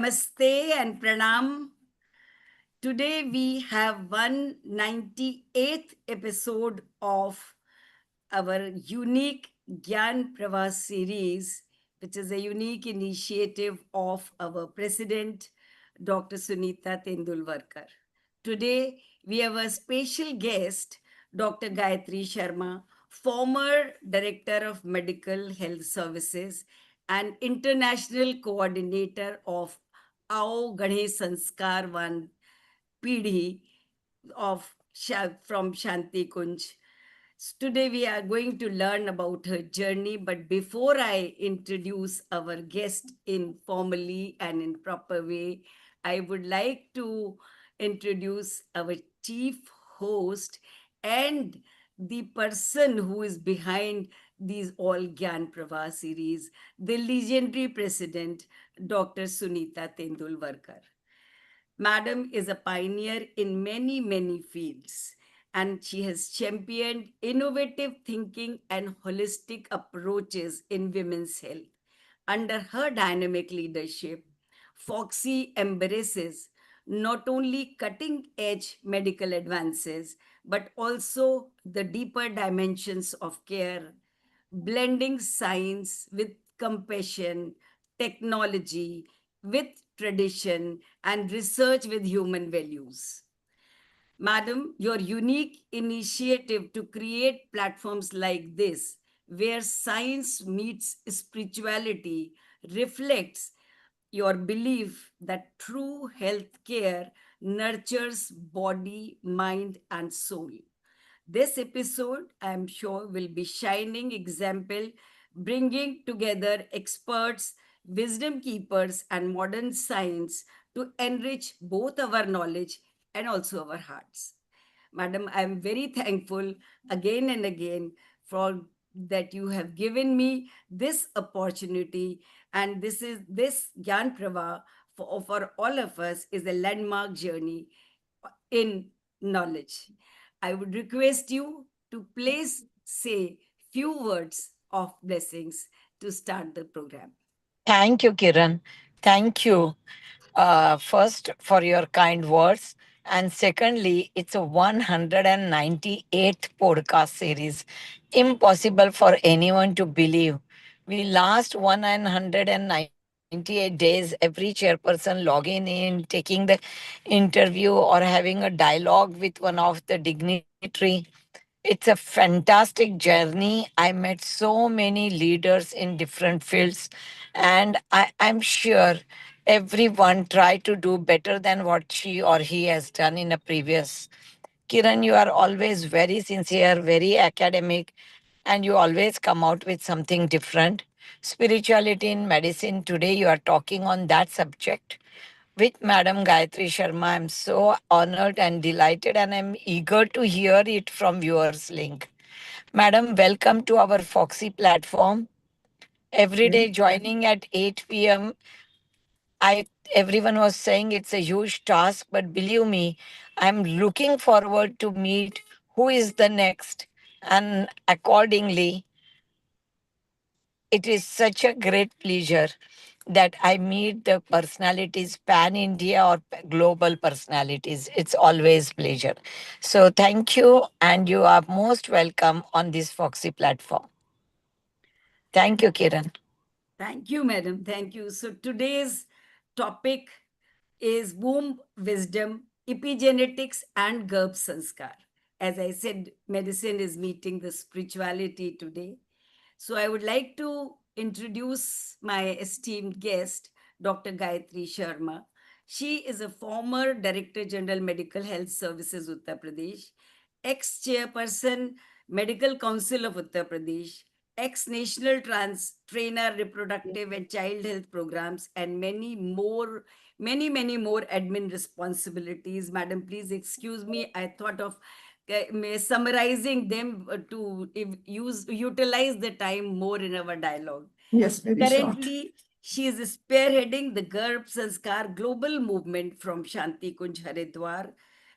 Namaste and pranam. Today we have 198th episode of our unique Gyan Pravah series, which is a unique initiative of our president, Dr. Sunita Tandulwadkar. Today we have a special guest, Dr. Gayatri Sharma, former Director of Medical Health Services and International Coordinator of Ao Ganesh Sanskar One PD from Shanti Kunj. Today we are going to learn about her journey, but before I introduce our guest informally and in proper way, I would like to introduce our chief host and the person who is behind these all Gyan Pravah series, the legendary president, Dr. Sunita Tendulwarkar. Madam is a pioneer in many, many fields, and she has championed innovative thinking and holistic approaches in women's health. Under her dynamic leadership, Foxy embraces not only cutting edge medical advances, but also the deeper dimensions of care, blending science with compassion, technology with tradition, and research with human values. Madam, your unique initiative to create platforms like this, where science meets spirituality, reflects your belief that true health care nurtures body, mind, and soul. This episode, I am sure, will be shining example, bringing together experts, wisdom keepers, and modern science to enrich both our knowledge and also our hearts. Madam, I am very thankful again and again for that you have given me this opportunity, and this Gyan Pravah for all of us is a landmark journey in knowledge. I would request you to please say few words of blessings to start the program. Thank you, Kiran. Thank you. First, for your kind words. And secondly, it's a 198th podcast series. Impossible for anyone to believe. We last 198 days, every chairperson logging in, taking the interview, or having a dialogue with one of the dignitary. It's a fantastic journey. I met so many leaders in different fields, and I'm sure everyone tried to do better than what she or he has done in a previous. Kiran, you are always very sincere, very academic, and you always come out with something different. Spirituality in medicine, today you are talking on that subject with Madam Gayatri Sharma. I'm so honored and delighted, and I'm eager to hear it from viewers link. Madam, welcome to our Foxy platform. Every Okay. day joining at 8 p.m. I Everyone was saying it's a huge task, but believe me, I'm looking forward to meet who is the next. And accordingly, it is such a great pleasure that I meet the personalities, pan India or global personalities. It's always pleasure. So thank you, and you are most welcome on this Foxy platform. Thank you, Kiran. Thank you, madam. Thank you. So today's topic is womb wisdom, epigenetics, and Garbh Sanskar. As I said, medicine is meeting the spirituality today. So I would like to introduce my esteemed guest, Dr. Gayatri Sharma. She is a former Director General Medical Health Services Uttar Pradesh, ex-chairperson Medical Council of Uttar Pradesh, ex-national trans trainer reproductive and child health programs, and many more admin responsibilities. Madam, please excuse me. I thought of summarizing them to utilize the time more in our dialogue. Yes, very short. Currently, she is spearheading the Garbh Sanskar global movement from Shanti Kunj Haridwar,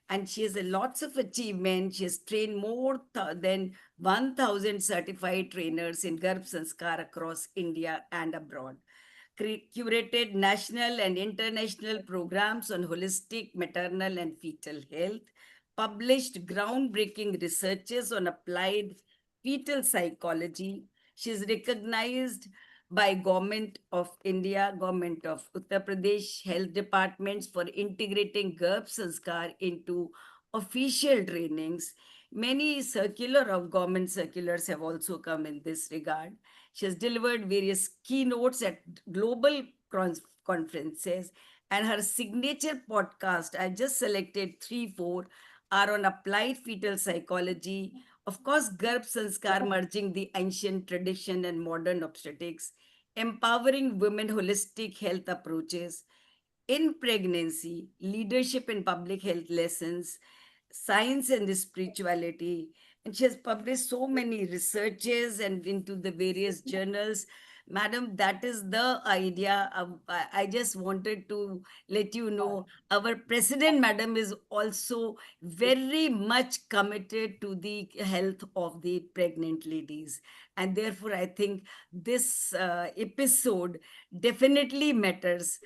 and she has a lots of achievements. She has trained more than 1,000 certified trainers in Garbh Sanskar across India and abroad. curated national and international programs on holistic maternal and fetal health, published groundbreaking researches on applied fetal psychology. She is recognized by Government of India, Government of Uttar Pradesh health departments for integrating Garbh Sanskar into official trainings. Many circular of government circulars have also come in this regard. She has delivered various keynotes at global conferences, and her signature podcast, I just selected three, four, are on applied fetal psychology. Of course, Garbh Sanskar, merging the ancient tradition and modern obstetrics, empowering women holistic health approaches, in pregnancy, leadership in public health lessons, science and spirituality. And she has published so many researches and into the various journals. Madam, that is the idea. I just wanted to let you know our president, madam, is also very much committed to the health of the pregnant ladies. And therefore, I think this episode definitely matters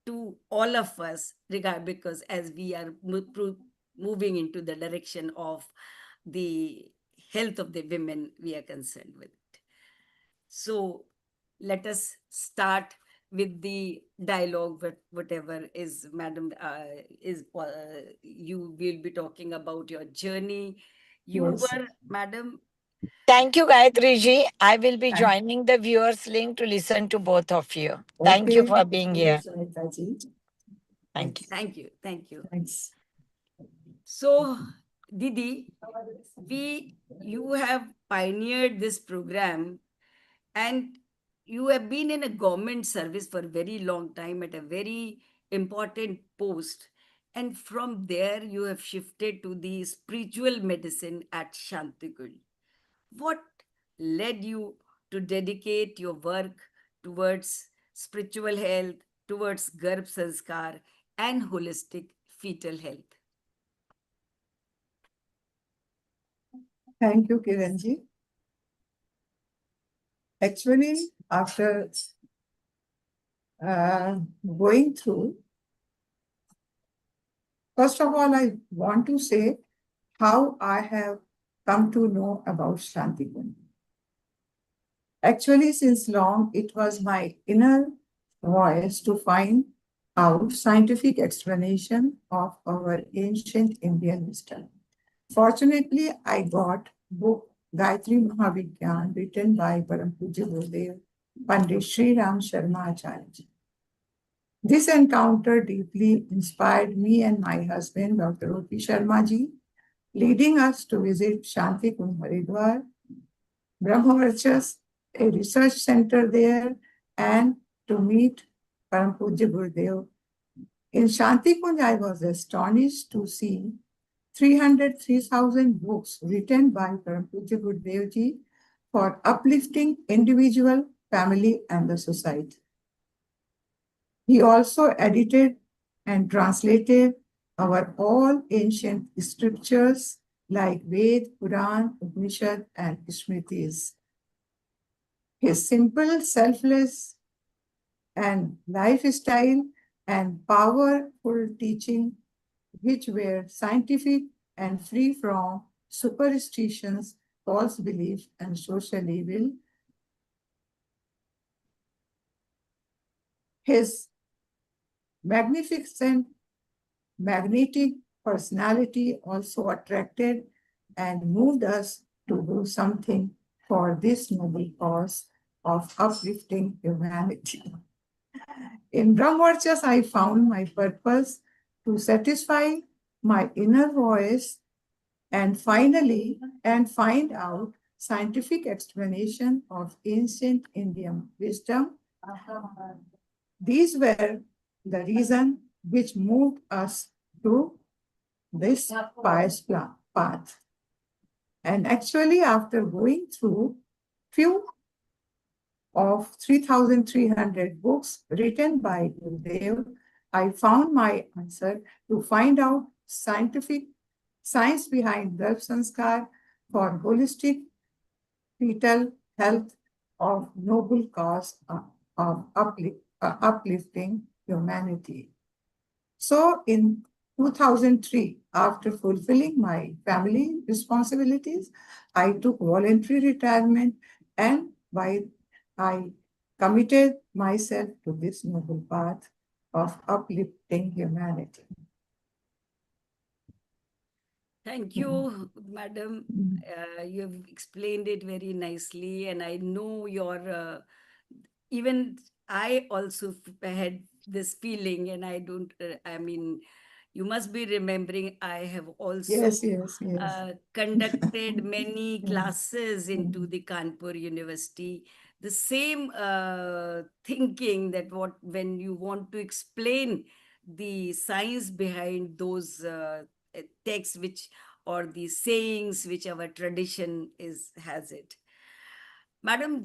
to all of us, regard, because as we are moving into the direction of the health of the women, we are concerned with it. So let us start with the dialogue. Whatever is, madam, is you will be talking about your journey. You Yes. were, madam. Thank you, Gayatri ji. I will be joining the viewers link to listen to both of you. Thank you Okay. for being Thank you, here. Sunita ji. Thank you. Thank you, thank you. Thanks. So, Didi, you have pioneered this program, and you have been in a government service for a very long time at a very important post, and from there you have shifted to the spiritual medicine at Shantikul. What led you to dedicate your work towards spiritual health, towards Garbh Sanskar and holistic fetal health? Thank you, Kiran ji. Actually, after going through, first of all, I want to say how I have come to know about Shanti Kund. Actually, since long, it was my inner voice to find out scientific explanation of our ancient Indian wisdom. Fortunately, I got book Gayatri Mahavigyan written by Param Pujya Gurudev Pandit Sri Ram Sharma Acharya ji. This encounter deeply inspired me and my husband, Dr. O.P. Sharma ji, leading us to visit Shanti Kund Haridwar, Brahmavarchas, a research center there, and to meet Param Pujya Gurudev. In Shanti Kund, I was astonished to see 303,000 books written by Param Pujya Gurudev ji for uplifting individual, family, and the society. He also edited and translated our all ancient scriptures like Ved, Puran, Upanishad, and Smritis. His simple, selfless, and lifestyle and powerful teaching, which were scientific and free from superstitions, false beliefs, and social evil. His magnificent, magnetic personality also attracted and moved us to do something for this noble cause of uplifting humanity. In Brahmacharya, I found my purpose to satisfy my inner voice and finally find out scientific explanation of ancient Indian wisdom. These were the reason which moved us to this pious path. And actually, after going through few of 3,300 books written by Gurudev, I found my answer to find out science behind Garbh Sanskar for holistic fetal health of noble cause of uplifting humanity. So in 2003, after fulfilling my family responsibilities, I took voluntary retirement and I committed myself to this noble path of uplifting humanity. Thank you, madam. You have explained it very nicely, and I know your. Even I also had this feeling, and I don't. I mean, you must be remembering. I have Yes, also yes, yes. conducted many classes into the Kanpur University. The same thinking that what when you want to explain the science behind those texts which or the sayings which our tradition is has it. Madam,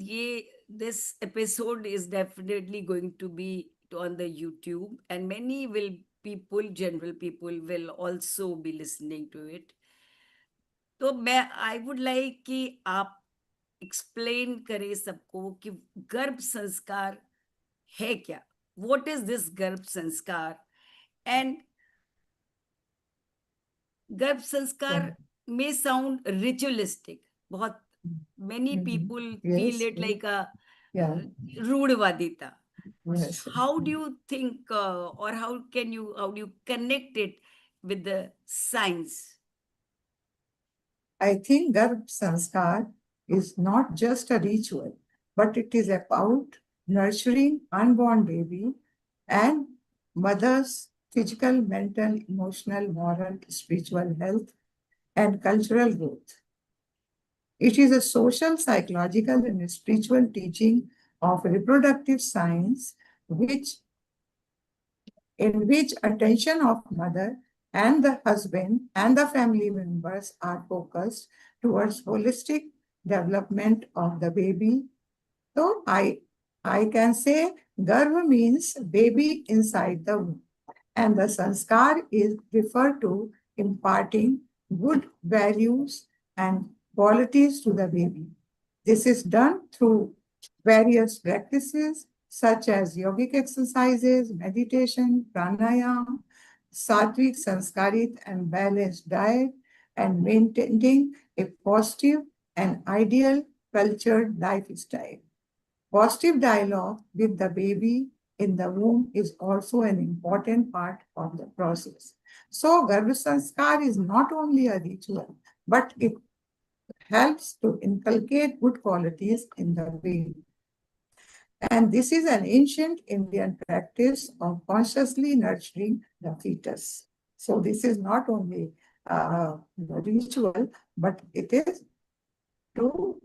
this episode is definitely going to be on the YouTube, and many will people, general people, will also be listening to it. तो मैं I would like कि आप explain करें सबको कि गर्भ संस्कार है क्या, व्हाट इज दिस गर्भ संस्कार एंड गर्भ Yeah. संस्कार may sound ritualistic, बहुत many people feel Yes, it like a yeah, रूढ़वादिता. yes. How do you think or how do you connect it with the science? I think Garbh Sanskar is not just a ritual, but it is about nurturing unborn baby and mother's physical, mental, emotional, moral, spiritual health and cultural growth. It is a social, psychological, and spiritual teaching of reproductive science, which in which attention of mother and the husband and the family members are focused towards holistic development of the baby. So I can say Garbh means baby inside the womb, and the sanskar is referred to imparting good values and qualities to the baby. This is done through various practices such as yogic exercises, meditation, pranayam, sattvic, sanskarit, and balanced diet, and maintaining a positive and ideal cultured lifestyle. Positive dialogue with the baby in the womb is also an important part of the process. So, Garbh Sanskar is not only a ritual, but it helps to inculcate good qualities in the baby. And this is an ancient Indian practice of consciously nurturing the fetus. So, this is not only a ritual, but it is to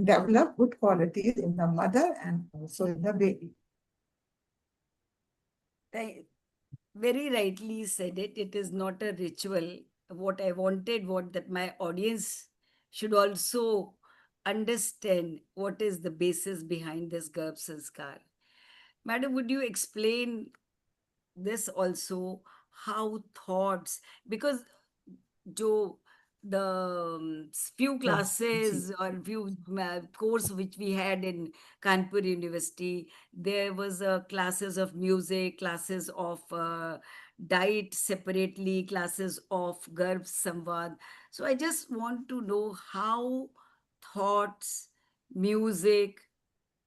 develop good qualities in the mother and also in the baby. Very rightly said it. It is not a ritual. What I wanted, what that my audience should also understand what is the basis behind this Garbh Sanskar. Madam, would you explain this also how thoughts, because जो the few Yeah. classes or few course which we had in Kanpur University, there was classes of music, classes of diet separately, classes of Garbh Samvad. So I just want to know how thoughts, music,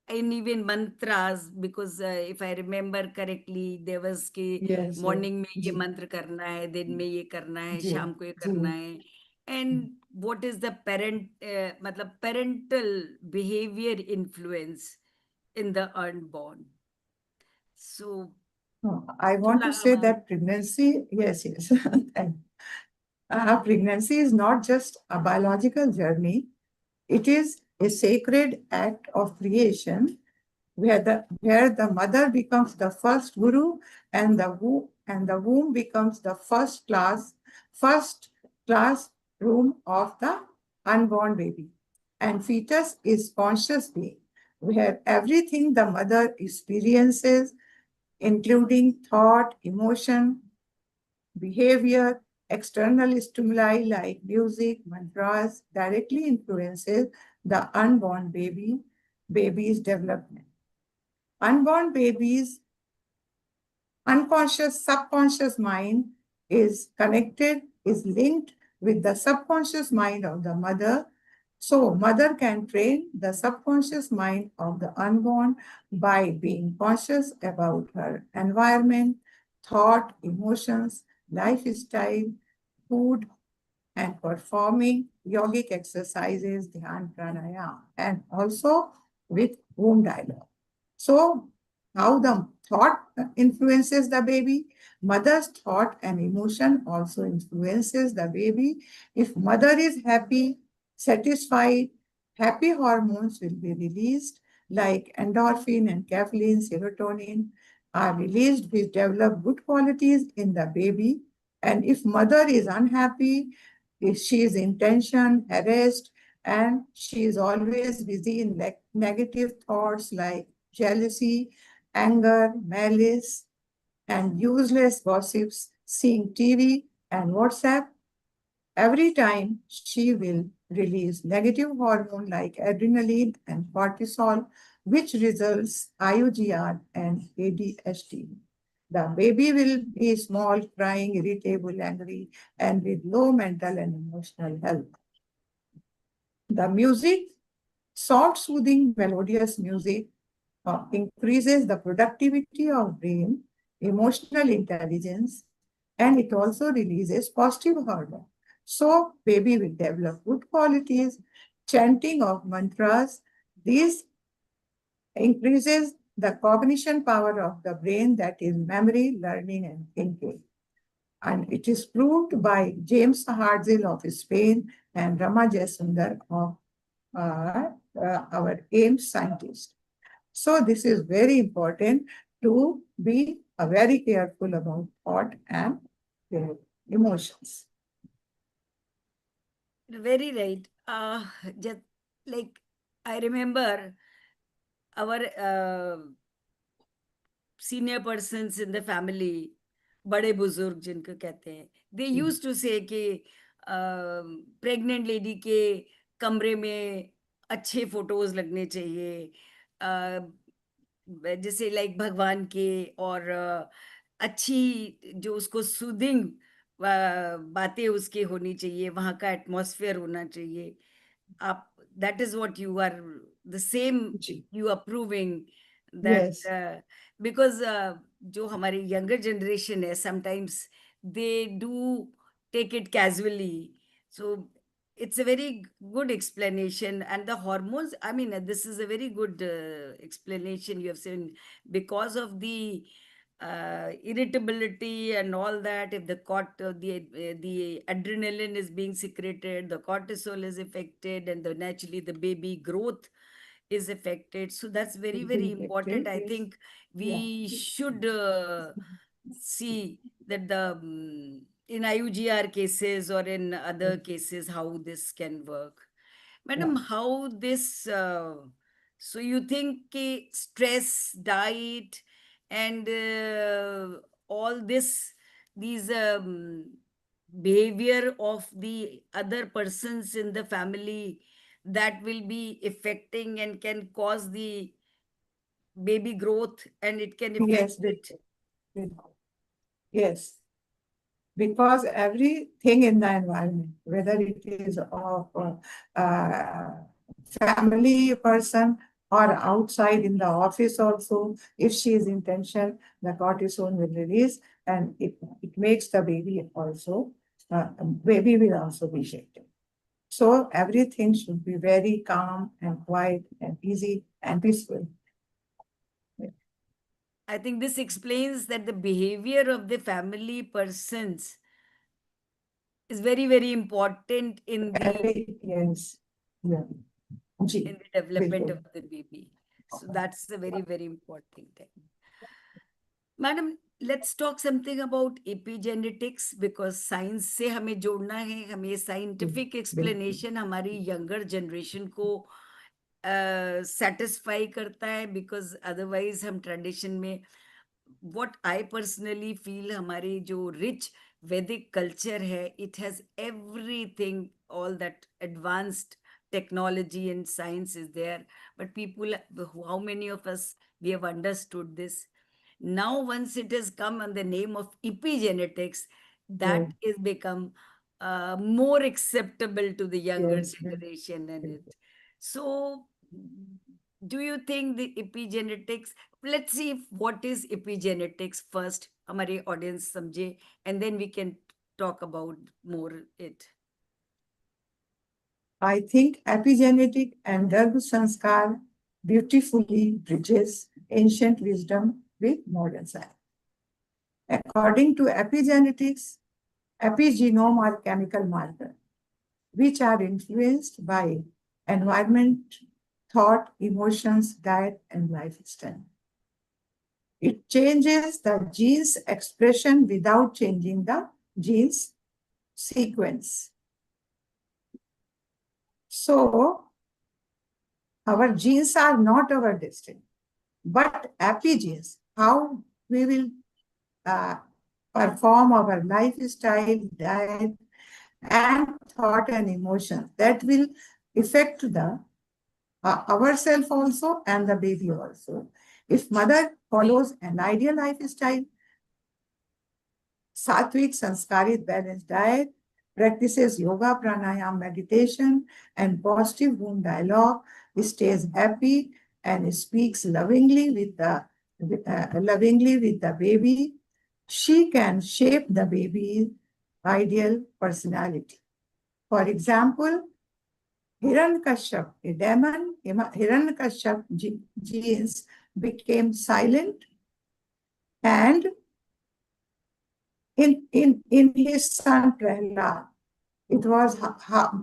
and even mantras, because if I remember correctly, there was कि Yes, yes. morning में ये जी, मंत्र करना है, दिन में ये करना है, जी, शाम को ये जी. करना है. And what is the मतलब parental behavior influence in the unborn? So No, I want थोड़ा to say that pregnancy, yes, yes. And, pregnancy is not just a biological journey, it is a sacred act of creation where the mother becomes the first guru and the womb becomes the first class room of the unborn baby. And fetus is conscious being, where everything the mother experiences, including thought, emotion, behavior, external stimuli like music, mantras, directly influences the unborn baby's development. Unborn babies unconscious subconscious mind is connected, is linked with the subconscious mind of the mother. So mother can train the subconscious mind of the unborn by being conscious about her environment, thought, emotions, lifestyle, food, and performing yogic exercises, dhyan pranayama, and also with womb dialogue. So, how the thought influences the baby, mother's thought and emotion also influences the baby. If mother is happy, satisfied, happy hormones will be released like endorphin and caffeine, serotonin are released which develop good qualities in the baby. And if mother is unhappy, if she is in tension, harassed, and she is always busy in negative thoughts like jealousy, anger, malice, and useless gossips, seeing TV and WhatsApp, every time she will release negative hormone like adrenaline and cortisol, which results IUGR and ADHD. The baby will be small, crying, irritable, angry, and with low mental and emotional health. The music, soft, soothing, melodious music increases the productivity of brain, emotional intelligence, and it also releases positive hormone. So baby will develop good qualities, chanting of mantras. This increases the cognition power of the brain, that is memory, learning, and thinking. And it is proved by James Hartzell of Spain and Rama Jayasundar of our AIMS scientist. So this is very important to be very careful about thought and emotions. Very right. Just like I remember our senior persons in the family, बड़े बुजुर्ग जिनको कहते हैं, they used to say कि pregnant lady के कमरे में अच्छे फोटोज लगने चाहिए, जैसे लाइक भगवान के, और अच्छी जो उसको सूदिंग बातें उसके होनी चाहिए, वहाँ का एटमॉस्फेयर होना चाहिए. आप, that is what you are, the same you approving that. Yes. Because जो हमारी younger generation है, sometimes they do take it casually. So it's a very good explanation. And the hormones, I mean, this is a very good explanation you have said. Because of the irritability and all that, if the adrenaline is being secreted, the cortisol is affected, and the naturally the baby growth is affected. So that's very, very important. I think we should see that the in IUGR cases or in other cases how this can work. Madam, how this so you think stress, diet, and all these behavior of the other persons in the family, that will be affecting and can cause the baby growth, and it can affect Yes, it. yes. Because everything in the environment, whether it is of family person or outside in the office also, if she is in tension, the cortisol will release and it makes the baby also, baby will also be shaken. So everything should be very calm and quiet and easy and peaceful. I think this explains that the behavior of the family persons is very, very important in Yes. Yeah. the development Bilkul. of the baby. So that's a very, very important thing. Madam, let's talk something about epigenetics, because science से हमें जोड़ना है, हमें scientific explanation हमारी younger generation को satisfy करता है, because otherwise हम tradition में, what I personally feel, हमारी जो rich Vedic culture है, it has everything, all that advanced technology and science is there, but people, how many of us we have understood this. Now, once it has come on the name of epigenetics, Yes, that is become more acceptable to the younger yes, generation and yes. it. So, do you think the epigenetics? Let's see what is epigenetics first. हमारे audience समझे, and then we can talk about more it. I think epigenetic and Garbh Sanskar beautifully bridges ancient wisdom with modern science. According to epigenetics, epigenome are chemical markers which are influenced by environment, thought, emotions, diet, and lifestyle. It changes the gene's expression without changing the gene's sequence. So, our genes are not our destiny, but epigenes, how we will uh, perform our lifestyle, diet, and thought and emotions that will affect the ourselves also and the baby also. If mother follows an ideal lifestyle, sattvic, sanskarit, balanced diet, practices yoga, pranayam, meditation, and positive womb dialogue, stays happy and speaks lovingly with the baby, she can shape the baby's ideal personality. For example, Hiranyakashyap, a demon, Hiranyakashyap genes became silent and in his son Prahlad. It was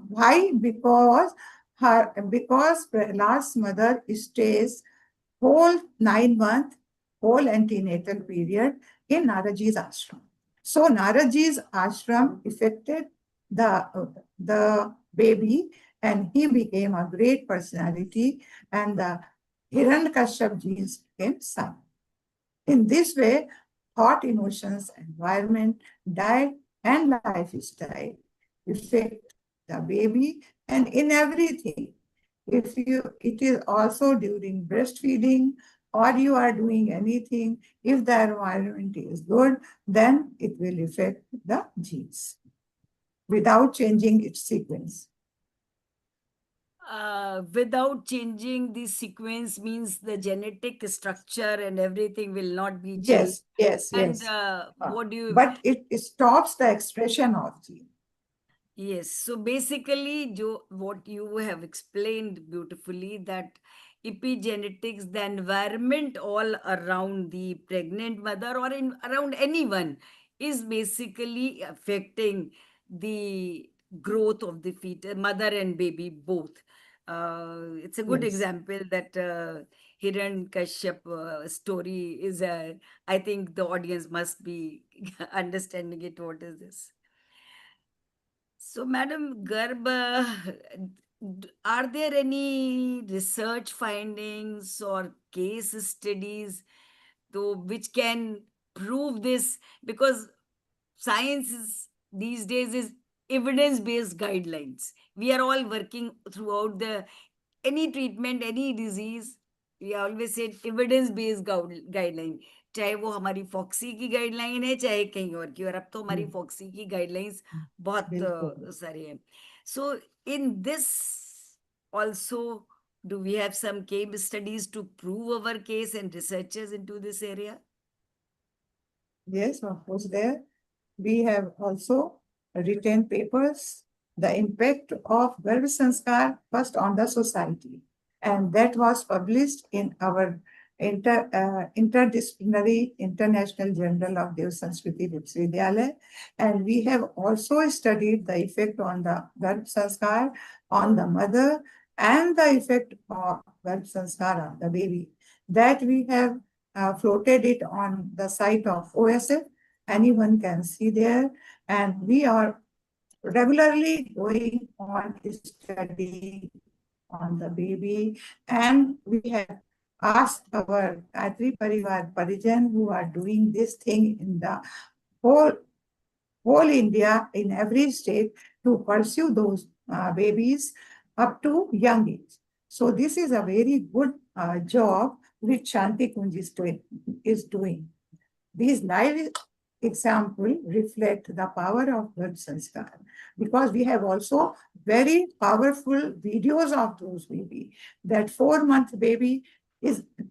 why? Because Prahlad's mother stays whole 9 month, whole antenatal period in Naraji's ashram. So Naraji's ashram affected the baby and he became a great personality and the Hiranyakashyap genes became son. In this way, thought, emotions, environment, diet, and lifestyle affect the baby and in everything. If it is also during breastfeeding or you are doing anything, if the environment is good, then it will affect the genes without changing its sequence. Without changing the sequence means the genetic structure and everything will not be changed. Yes, yes, And yes. what do you? But it stops the expression of gene. Yes. So basically, what you have explained beautifully, that epigenetics, the environment all around the pregnant mother or around anyone, is basically affecting the growth of the fetus, mother and baby both. It's a good Yes. example that Hiran Kashyap story is a. I think the audience must be understanding it. What is this? So, Madam Garb, are there any research findings or case studies though which can prove this? Because science is these days is evidence-based guidelines. We are all working throughout the any treatment, any disease. We always said evidence-based guideline. चाहे वो हमारी foxy की guideline है चाहे कहीं और की, और अब तो हमारी हम्म, फॉक्सी की गाइडलाइंस बहुत बिल्कुल. सारी हैं. So in this also, do we have some case studies to prove our case and researchers into this area? Yes, of course, there. We have also written papers, the impact of Garbh Sanskar first on the society. And that was published in our interdisciplinary International Journal of Dev Sanskriti Viswavidyalaya. And we have also studied the effect on the Garbh Sanskar on the mother and the effect of Garbh Sanskar on the baby. That we have floated it on the site of OSF. Anyone can see there. And we are regularly going on study on the baby. And we have asked our Gayatri Parivar Parijan who are doing this thing in the whole, whole India, in every state, to pursue those babies up to young age. So this is a very good job which Shanti Kunj is doing. These live examples reflect the power of Garbh Sanskar, because we have also very powerful videos of those baby. That 4-month baby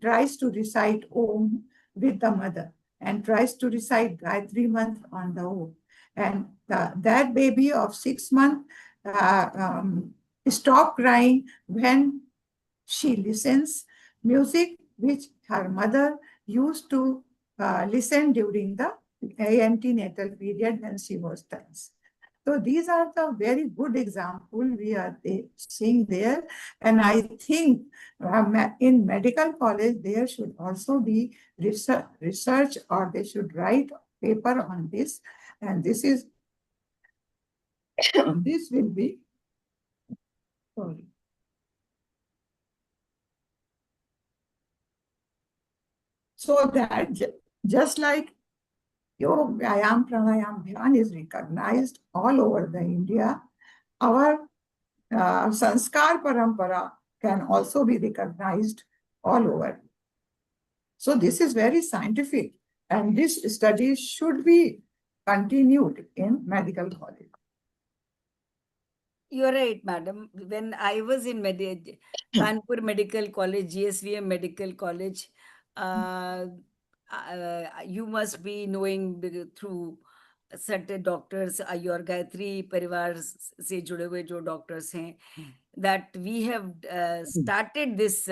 tries to recite Om with the mother and tries to recite Gayatri month on the Om. And that baby of 6 months stop crying when she listens music which her mother used to listen during the antenatal period when she was tense. So these are the very good example we are seeing there. And I think in medical college, there should also be research, or they should write paper on this. And this is, this will be, sorry. So that just like Yoga, Vyayam, Pranayam, Dhyan is recognized all over the India, our Sanskar Parampara can also be recognized all over. So this is very scientific, and this study should be continued in medical college. You're right, madam. When I was in Kanpur Medical College, GSVM Medical College, uh, you must be knowing through certain doctors, your Gayatri परिवार से जुड़े हुए जो doctors हैं, that we have started this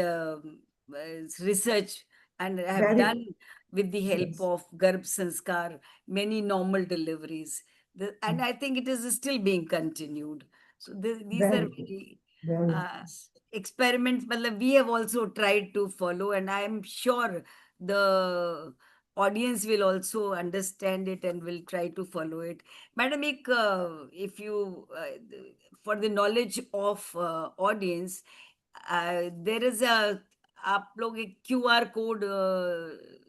research and have Very done with the help yes. of Garbh Sanskar many normal deliveries. And I think it is still being continued. So these are Very good. very Very uh, nice. experiments. Matlab, we have also tried to follow, and I am sure the audience will also understand it and will try to follow it. Madam, if you for the knowledge of audience, there is a आप लोग एक QR code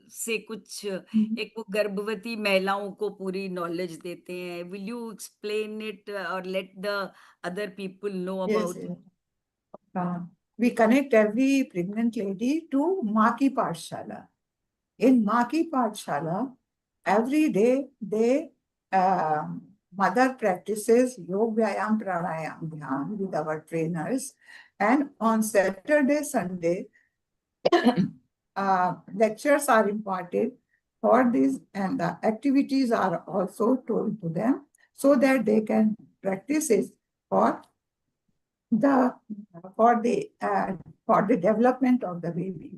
से कुछ एक वो गर्भवती महिलाओं को पूरी नॉलेज देते हैं. विल यू एक्सप्लेन इट और let the other people know Yes, about yes. We connect every pregnant lady to Maki Pathshala. In Maki Pathshala, every day mother practices yoga, vyayam, pranayam, dhyan with our trainers. And on Saturday, Sunday, lectures are imparted for this, and the activities are also told to them so that they can practice it for the for the development of the baby.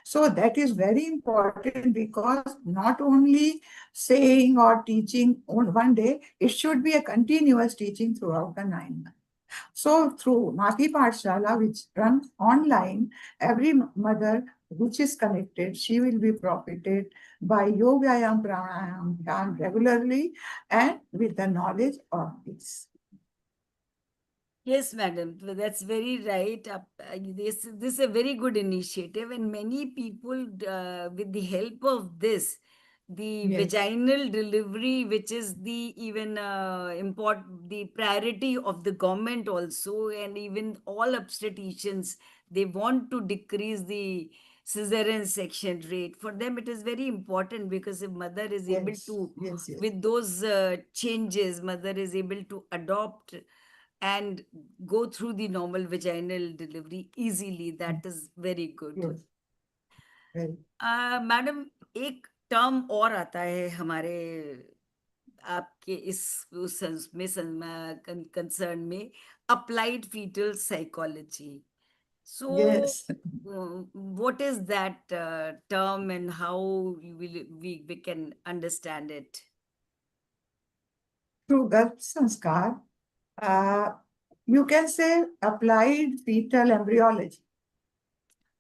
So that is very important, because not only saying or teaching on one day, it should be a continuous teaching throughout the 9 months. So through Mati Pathshala, which runs online, every mother which is connected, she will be profited by yoga, vyayam, pranayam, dhyan regularly and with the knowledge of this. Yes, madam, that's very right. This is a very good initiative, and many people, with the help of this, the Yes. vaginal delivery, which is the even the priority of the government also, and even all obstetricians, they want to decrease the cesarean section rate. For them, it is very important, because if mother is able Yes, to, yes, yes. with those changes, mother is able to adopt and go through the normal vaginal delivery easily. That is very good. Yes. Very. Madam, एक term और आता है हमारे आपके इस उस में concern में, applied fetal psychology. So, Yes. what is that term, and how we can understand it? Through Garbh Sanskar, you can say applied fetal embryology.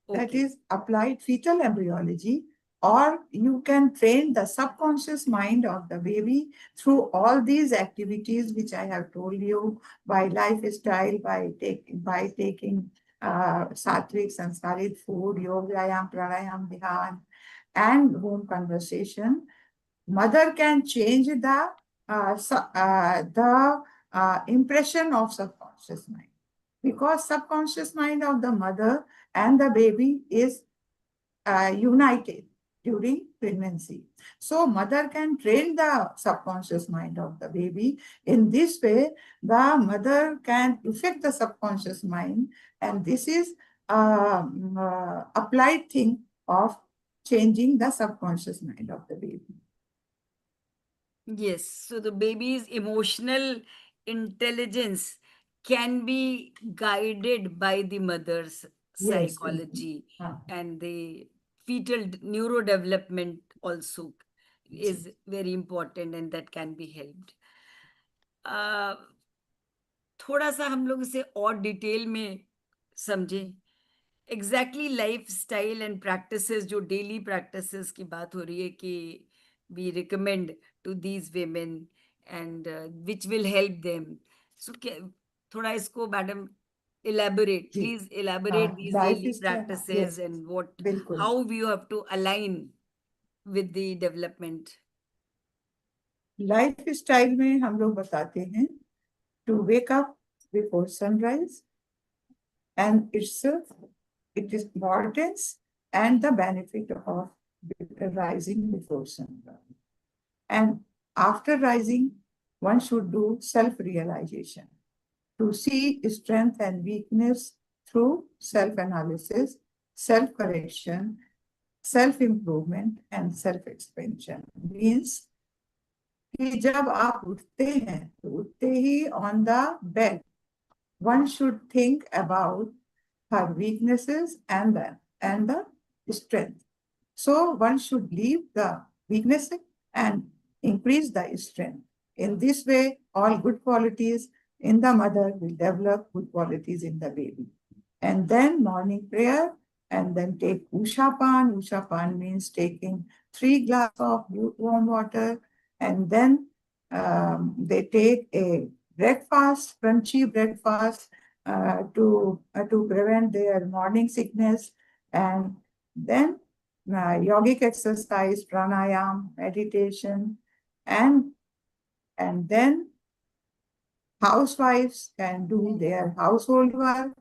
That Okay. is applied fetal embryology, or you can train the subconscious mind of the baby through all these activities which I have told you, by lifestyle, by taking sattvic sanskaric food, yoga, vyayam, pranayam, dhyan, and home conversation. Mother can change the impression of subconscious mind, because subconscious mind of the mother and the baby is united during pregnancy. So mother can train the subconscious mind of the baby. In this way, the mother can affect the subconscious mind, and this is applied thing of changing the subconscious mind of the baby. Yes, so the baby's emotional intelligence can be guided by the mother's Yes, yes. psychology, Ah, and the fetal neurodevelopment also yes. is very important, and that can be helped. uh, थोड़ा सा हम लोग इसे और detail में समझें। Exactly life style and practices, जो daily practices की बात हो रही है कि we recommend to these women and which will help them, so थोड़ा इसको मैडम elaborate, जी please elaborate हाँ, these life daily style, practices yes, and what, बिल्कुल। how we have to align with the development. Life style में हम लोग बताते हैं to wake up before sunrise and its importance and the benefit of rising before sunrise. And after rising, one should do self-realization to see strength and weakness through self-analysis, self-correction, self-improvement, and self-expansion. Means कि जब आप उठते हैं तो उठते ही on the bed one should think about her weaknesses and the strength. So one should leave the weakness and increase the strength. In this way, all good qualities in the mother will develop good qualities in the baby. And then morning prayer, and then take Ushapan. Ushapan means taking 3 glasses of lukewarm water, and then they take a breakfast, crunchy breakfast, to prevent their morning sickness, and then yogic exercise, pranayam, meditation, and then housewives can do their household work,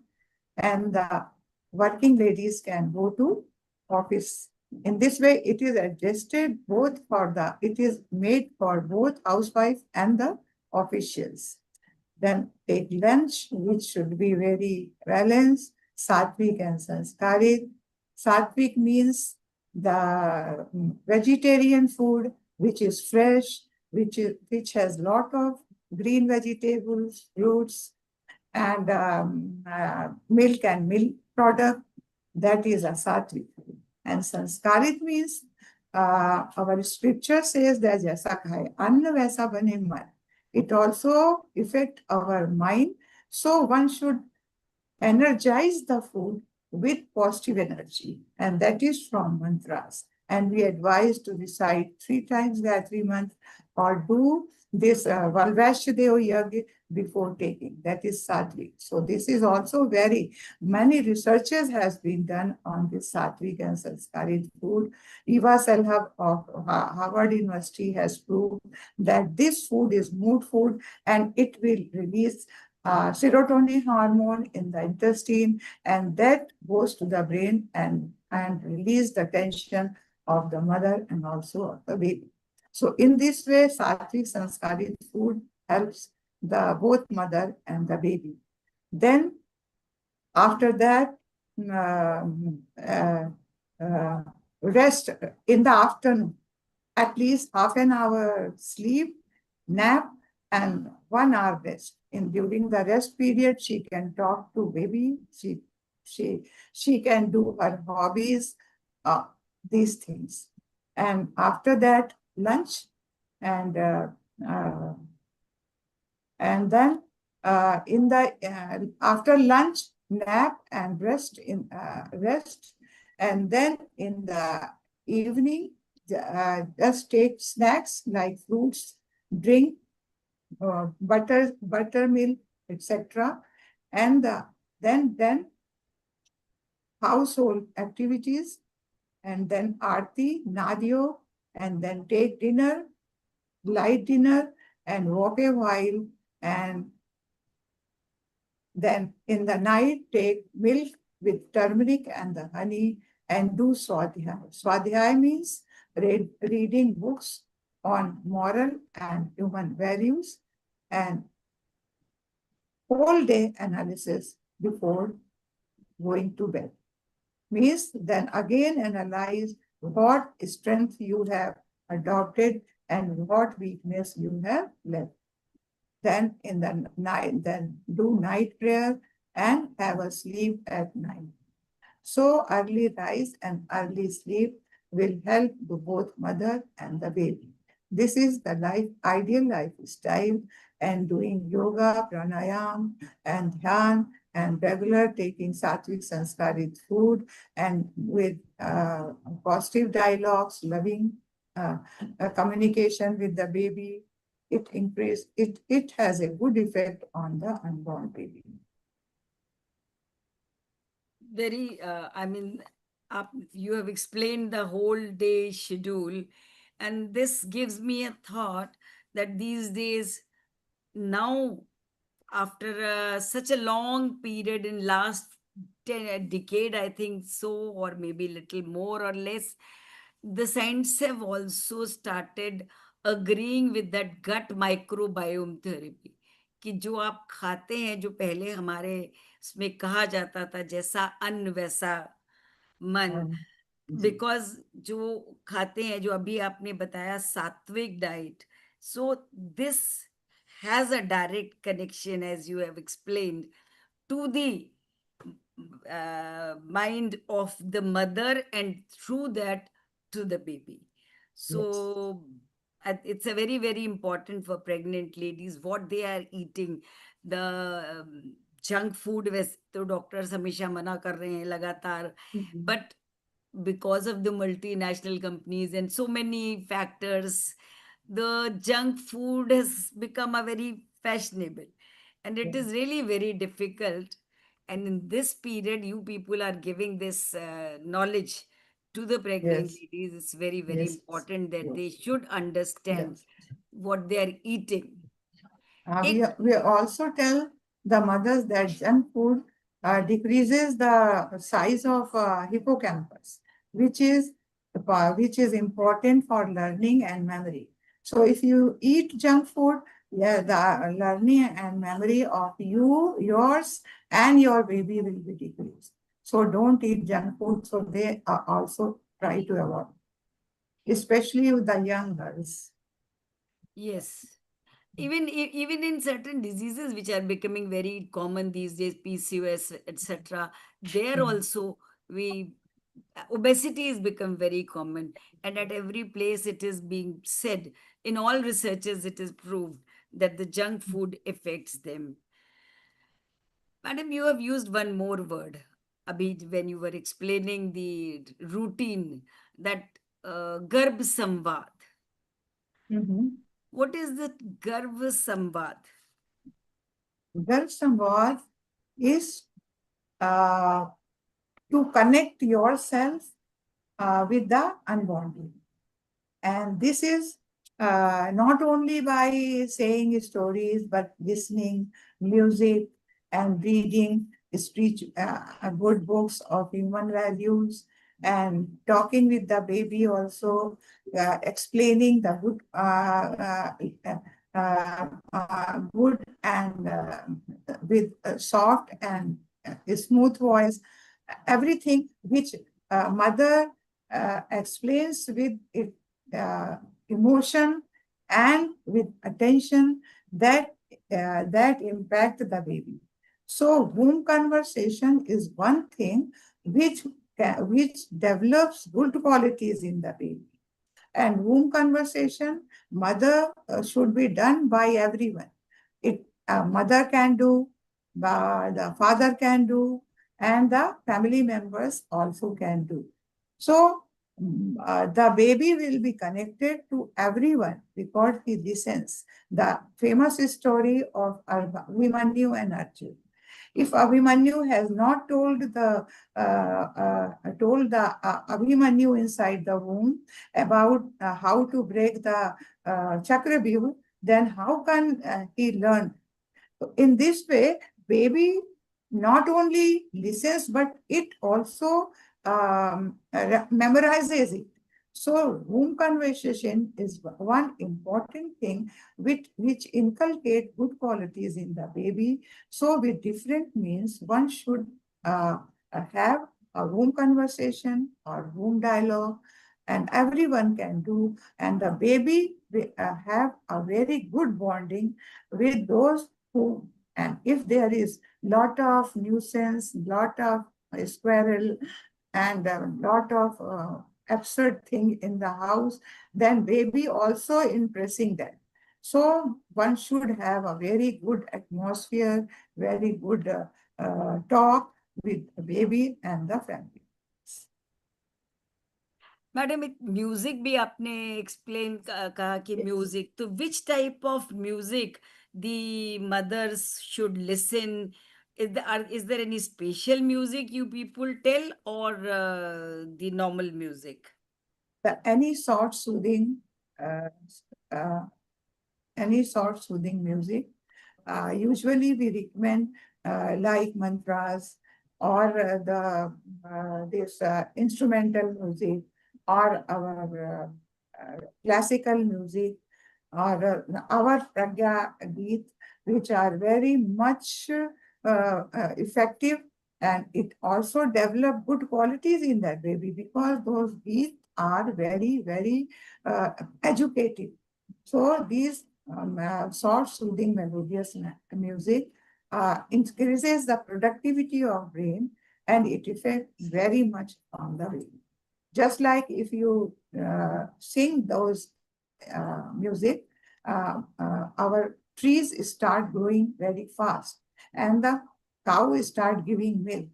and the working ladies can go to office. In this way, it is adjusted it is made for both housewife and the officials. Then take lunch, which should be very balanced, sattvic and sanskarit. Sattvic means the vegetarian food, which is fresh, which has lot of green vegetables, fruits, and milk and milk product. That is a sattvic food. And sanskarit means our scripture says that jaisa khaye anna vaisa bane man. It also affect our mind. So one should energize the food with positive energy, and that is from mantras. And we advise to recite 3 times Gayatri month or do this Valvashyadev Yagya before taking. That is Sattvic. So this is also very, many researches has been done on this Sattvic and Sanskarit food. Eva Selhab of Harvard University has proved that this food is mood food, and it will release serotonin hormone in the intestine, and that goes to the brain and release the tension of the mother and also of the baby. So in this way, sattvic sanskarit food helps the both mother and the baby. Then after that, uh, uh, rest in the afternoon, at least half an hour sleep, nap, and 1 hour rest. And during the rest period, she can talk to baby. She can do her hobbies, uh, these things. And after that, lunch, and uh, then in the after lunch, nap and rest, and then in the evening, just take snacks like fruits, drink, buttermilk, etc. And then household activities, and then arti, nadio, and then take dinner, light dinner, and walk a while, and then in the night take milk with turmeric and the honey, and do swadhyay. Swadhyay means reading books on moral and human values and whole day analysis before going to bed. Means then again analyze what strength you have adopted and what weakness you have left. Then in the night, then do night prayer and have a sleep at night. So early rise and early sleep will help both mother and the baby. This is the ideal lifestyle, and doing yoga, pranayam, and dhyan, and regular taking sattvic sanskarit food, and with positive dialogues, loving communication with the baby, it has a good effect on the unborn baby. Very, I mean, you have explained the whole day schedule, and this gives me a thought that these days, now, after such a long period in last decade, I think so, or maybe little more or less, the science have also started agreeing with that gut microbiome therapy, कि जो आप खाते हैं, जो पहले हमारे इसमें कहा जाता था जैसा अन्न वैसा मन, बिकॉज जो खाते हैं, जो अभी आपने बताया सात्विक diet, so this has a direct connection, as you have explained, to the mind of the mother, and through that to the baby. So it's a very, very important for pregnant ladies what they are eating. The junk food, वैसे तो doctors हमेशा मना कर रहे हैं लगातार, but because of the multinational companies and so many factors, the junk food has become a very fashionable, and it is really very difficult. And in this period, you people are giving this knowledge to the pregnant Yes. ladies. It's very, very Yes. important that Yes. they should understand Yes. what they are eating. We also tell the mothers that junk food decreases the size of hippocampus, which is important for learning and memory. So if you eat junk food, yeah, the learning and memory of yours, and your baby will be decreased. So don't eat junk food. So they also try to avoid, especially with the young girls. Yes. Even in certain diseases which are becoming very common these days, PCOS, etc., there also we obesity has become very common, and at every place it is being said, in all researches it is proved that the junk food affects them. Madam, you have used one more word, Abhi, when you were explaining the routine, that Garbh Samvad. What is the Garbh Samvad? Garbh Samvad is to connect yourself with the unborn baby. And this is not only by saying stories, but listening, music, and reading good books of human values, and talking with the baby also, explaining the good and with soft and smooth voice, everything which mother explains with emotion and with attention, that impact the baby. So womb conversation is one thing which develops good qualities in the baby. And womb conversation, mother should be done by everyone. It mother can do, the father can do, and the family members also can do. So the baby will be connected to everyone because he listens. The famous story of Abhimanyu and Arjun. If Abhimanyu has not told the Abhimanyu inside the womb about how to break the Chakravyuh, then how can he learn? In this way, baby not only listens, but it also memorizes it. So room conversation is one important thing which inculcate good qualities in the baby. So with different means, one should uh, have a room conversation or room dialogue, and everyone can do. And the baby have a very good bonding with those who. And if there is lot of nuisance, lot of squirrel, and a lot of absurd thing in the house, then baby also impressing that. So one should have a very good atmosphere, very good talk with the baby and the family. Madam एक music भी आपने explain कहा कि Yes. Music, तो which type of music the mothers should listen? Is there any special music you people tell, or the normal music? Any sort soothing, uh, uh, any sort soothing music. Usually we recommend like mantras or the this instrumental music or our classical music or our pragya geet, which are very much effective, and it also develop good qualities in that baby because those geet are very, very educative. So these soft, soothing, melodious music increases the productivity of brain, and it affects very much on the brain. Just like if you sing those music, our trees start growing very fast, and the cow start giving milk.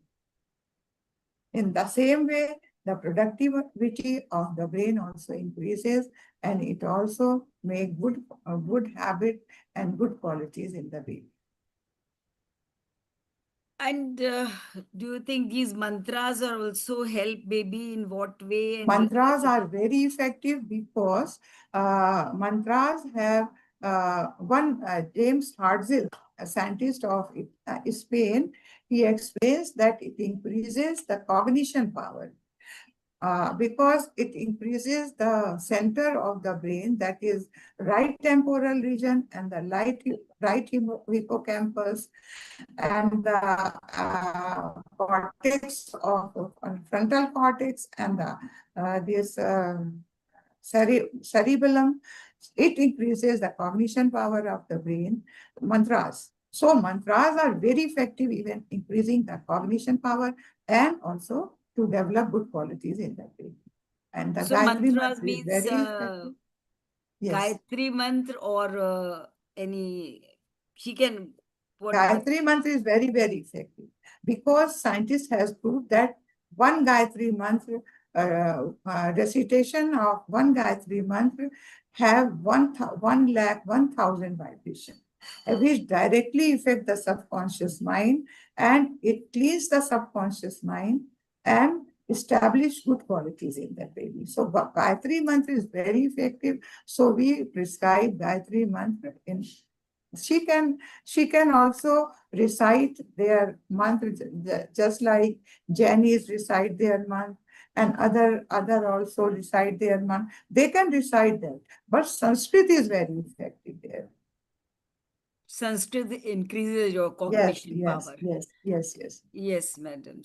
In the same way, the productivity of the brain also increases, and it also make good good habit and good qualities in the brain. And do you think these mantras are also help baby in what way? And Mantras are very effective because mantras have one James Hartzell, a scientist of Spain, he explains that it increases the cognition power. Because it increases the center of the brain, that is right temporal region and the right hippocampus and the cortex of frontal cortex and the this cerebellum. It increases the cognition power of the brain. Mantras. So mantras are very effective, even increasing the cognition power and also to develop good qualities in the brain. And the so Gayatri mantras mantra is means very effective. Yes. Gayatri mantra, or any, she can, what? Gayatri mantra is very, very effective because scientists has proved that one Gayatri mantra, recitation of one Gayatri mantra have 1,00,000 vibration, which directly affect the subconscious mind, and it cleans the subconscious mind and establish good qualities in the baby. So Gayatri mantra is very effective. So we prescribe Gayatri mantra in she can also recite their mantra just like Jainis recite their mantra and other also recite their mantra. They can recite that, but Sanskrit is very effective there. Sanskrit increases your Yes, cognition yes, power. yes, yes, yes. Yes, madam.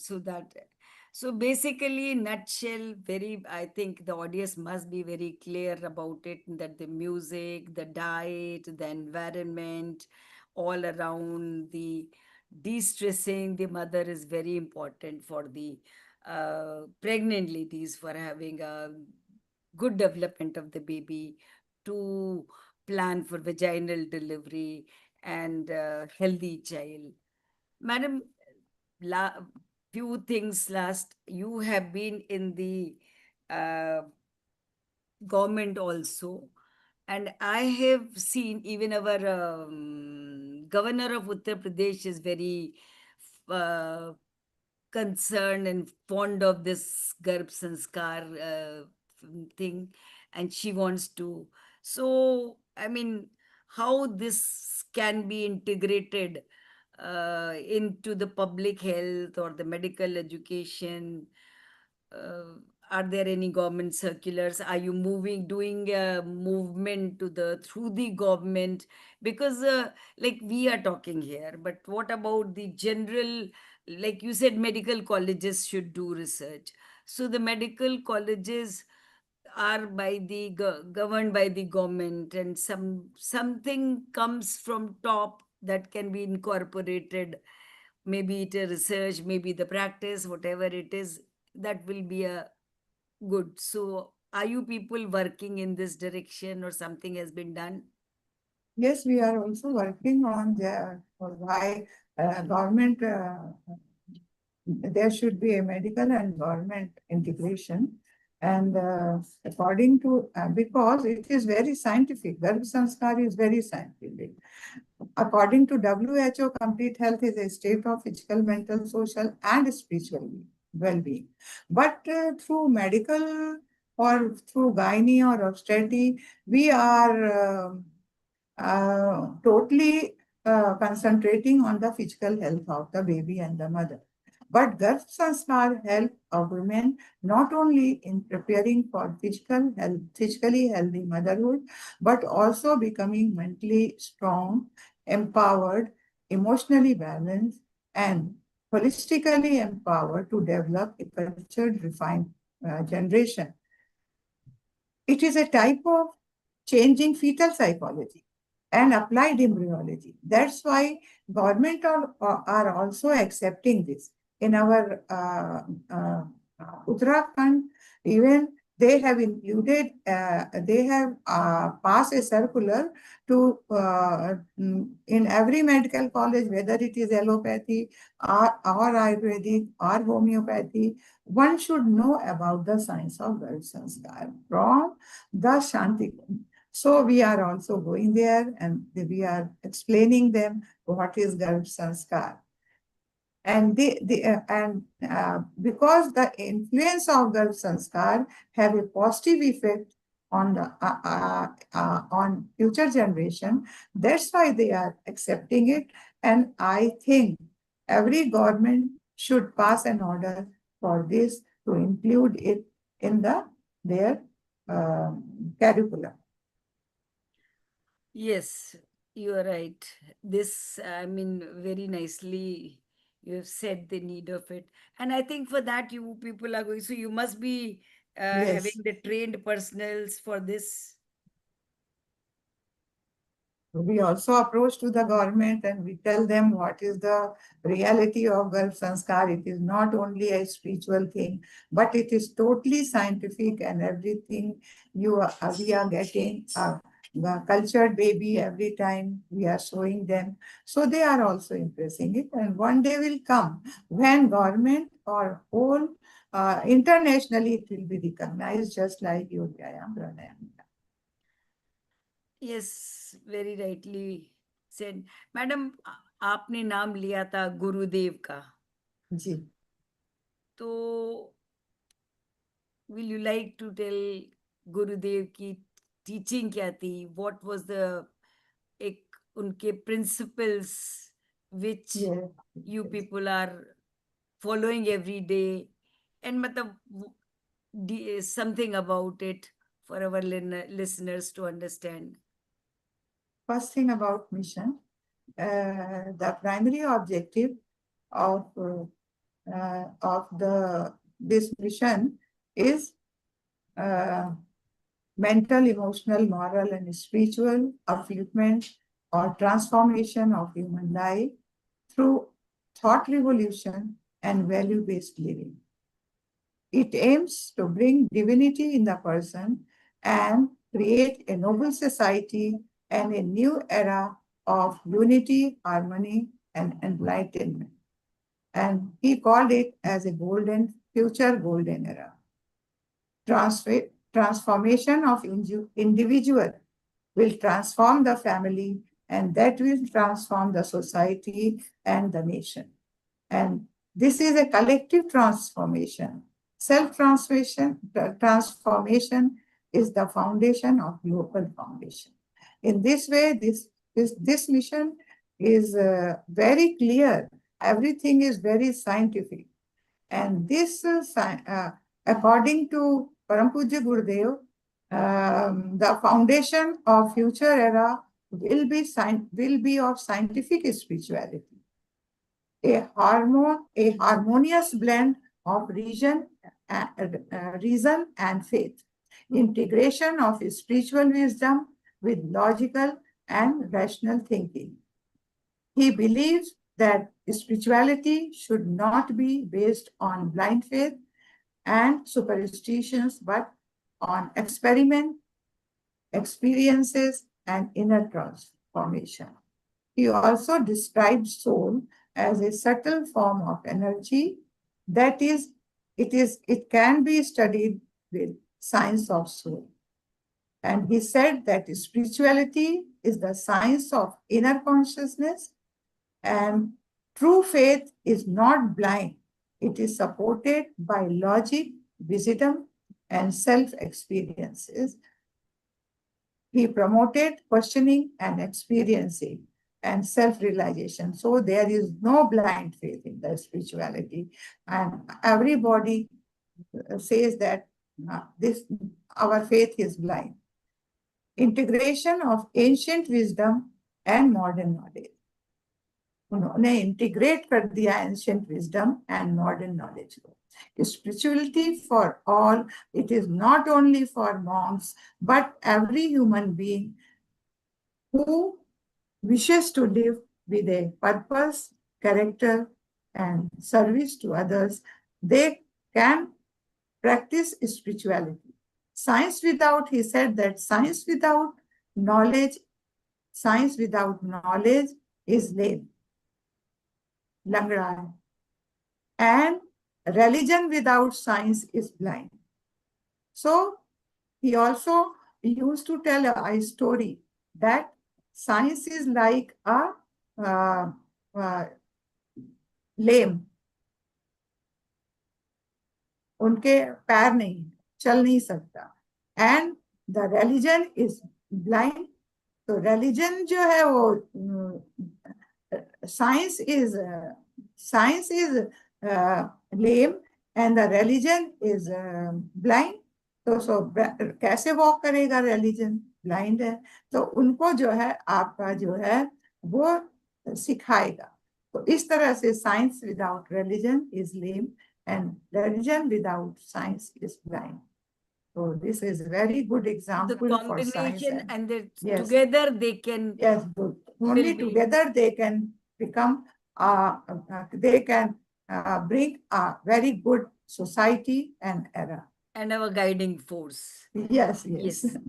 So basically, nutshell, very, I think the audience must be very clear about it, that the music, the diet, the environment, all around the de-stressing the mother is very important for the pregnant ladies, for having a good development of the baby, to plan for vaginal delivery and healthy child. Madam, few things last. You have been in the uh, government also, and I have seen even our governor of Uttar Pradesh is very uh, concerned and fond of this Garbh Sanskar thing, and she wants to. So, I mean, how this can be integrated into the public health or the medical education? uh, are there any government circulars? Are you doing a movement to the through the government? Because like we are talking here, but what about the general? Like you said, medical colleges should do research. So the medical colleges are governed by the government, and something comes from top that can be incorporated, maybe it a research, maybe the practice, whatever it is, that will be a good. So are you people working in this direction, or something has been done? Yes, we are also working on the why government there should be a medical and government integration. And according to, because it is very scientific, Garbh Sanskar is very scientific. According to WHO, complete health is a state of physical, mental, social, and spiritual well-being. But through medical or through gynae or obstetric, we are totally concentrating on the physical health of the baby and the mother. But Garbh Sanskar help a woman not only in preparing for physically healthy motherhood, but also becoming mentally strong, empowered, emotionally balanced, and holistically empowered to develop a cultured, refined generation. It is a type of changing fetal psychology and applied embryology. That's why government are also accepting this. In our Uttarakhand, even they have included, they have passed a circular to in every medical college, whether it is allopathy or Ayurvedic or homeopathy, one should know about the science of Garbh Sanskar from the Shanti. So we are also going there and we are explaining them what is Garbh Sanskar. And because the influence of Garbh Sanskar have a positive effect on the on future generation, that's why they are accepting it. And I think every government should pass an order for this to include it in their curriculum. Yes, you are right. This, I mean, very nicely you have said the need of it. And I think for that, you people are going, so you must be having Yes. the trained personals for this. We also approach to the government and we tell them what is the reality of Garbh Sanskar. It is not only a spiritual thing, but it is totally scientific and everything we are getting a cultured baby every time we are showing them. So they are also impressing it. And one day will come when government or whole internationally it will be recognized just like yoga and pranayama. Yes, very rightly said. Madam, आपने नाम लिया था गुरुदेव का. जी. तो will you like to tell गुरुदेव की teaching क्या थी? What was the एक उनके principles which Yes. you people are following every day, and मतलब something about it for our listeners to understand. First thing about mission, the primary objective of the this mission is uh, mental, emotional, moral, and spiritual upliftment or transformation of human life through thought revolution and value-based living. It aims to bring divinity in the person and create a noble society and a new era of unity, harmony, and enlightenment. And he called it as a future golden era. Transformation of individual will transform the family, and that will transform the society and the nation. And this is a collective transformation. Transformation is the foundation of global foundation. In this way, this mission is very clear. Everything is very scientific. And this according to Param Pujya Gurudev, the foundation of future era will be of scientific spirituality, a harmonious blend of reason and faith, integration of spiritual wisdom with logical and rational thinking. He believes that spirituality should not be based on blind faith and superstitions, but on experiment, experiences, and inner transformation. He also describes soul as a subtle form of energy that it can be studied with science of soul. And he said that spirituality is the science of inner consciousness, and true faith is not blind. It is supported by logic, wisdom, and self-experiences. He promoted questioning and experiencing and self-realization. So there is no blind faith in the spirituality. And everybody says that our faith is blind. Integration of ancient wisdom and modern knowledge. उन्होंने integrate कर दिया ancient wisdom and modern knowledge को. Spirituality for all, it is not only for monks, but every human being who wishes to live with a purpose, character, and service to others. They can practice spirituality. Science without, he said that science without knowledge is lame, langda, and religion without science is blind. So he also used to tell a story that science is like a lame. उनके पैर नहीं, चल नहीं सकता. And the religion is blind. तो religion जो है वो science is lame and the religion is blind. तो कैसे वॉक करेगा religion? ब्लाइंड है. तो उनको जो है आपका जो है वो सिखाएगा. तो इस तरह से science without religion is lame and religion without science is blind. So this is a very good example the for science. And together they can. Yes, good. Only together they can become, they can bring a very good society and era. And our guiding force. Yes.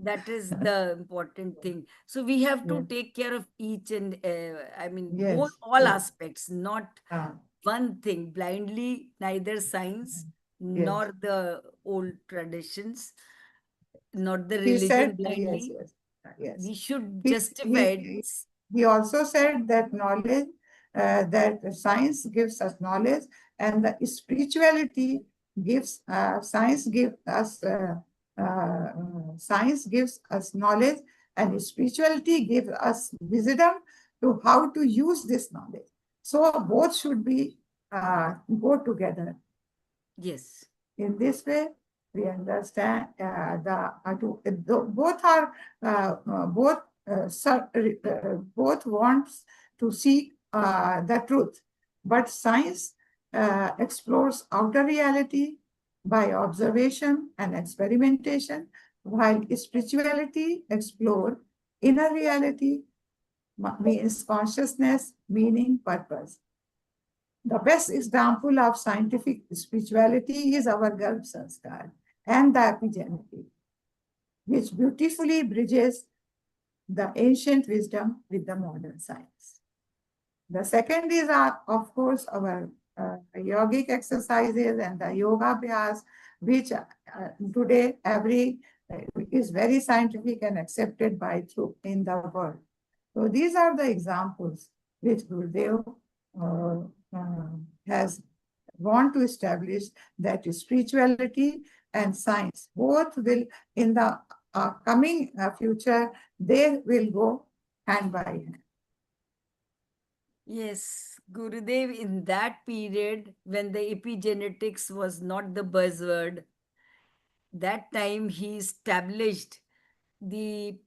That is the important thing. So we have to take care of each and all aspects, not one thing blindly, neither science nor the old traditions, not the religion blindly. Yes. We should justify it. He also said that knowledge, that science gives us knowledge, and the spirituality gives science gives us knowledge, and spirituality gives us wisdom to how to use this knowledge. So both should be go together. Yes. In this way, we understand both are both wants to seek the truth, but science explores outer reality by observation and experimentation, while spirituality explores inner reality, means consciousness, meaning, purpose. The best example of scientific spirituality is our Garbh Sanskar and the Epigenetics, which beautifully bridges the ancient wisdom with the modern science. The second is, of course, our yogic exercises and the yoga abhyas, which today is very scientific and accepted by through in the world. So these are the examples which Gurudev has want to establish that spirituality and science both will in the coming future, they will go hand by hand. Yes, Gurudev, in that period when the epigenetics was not the buzzword, that time he established the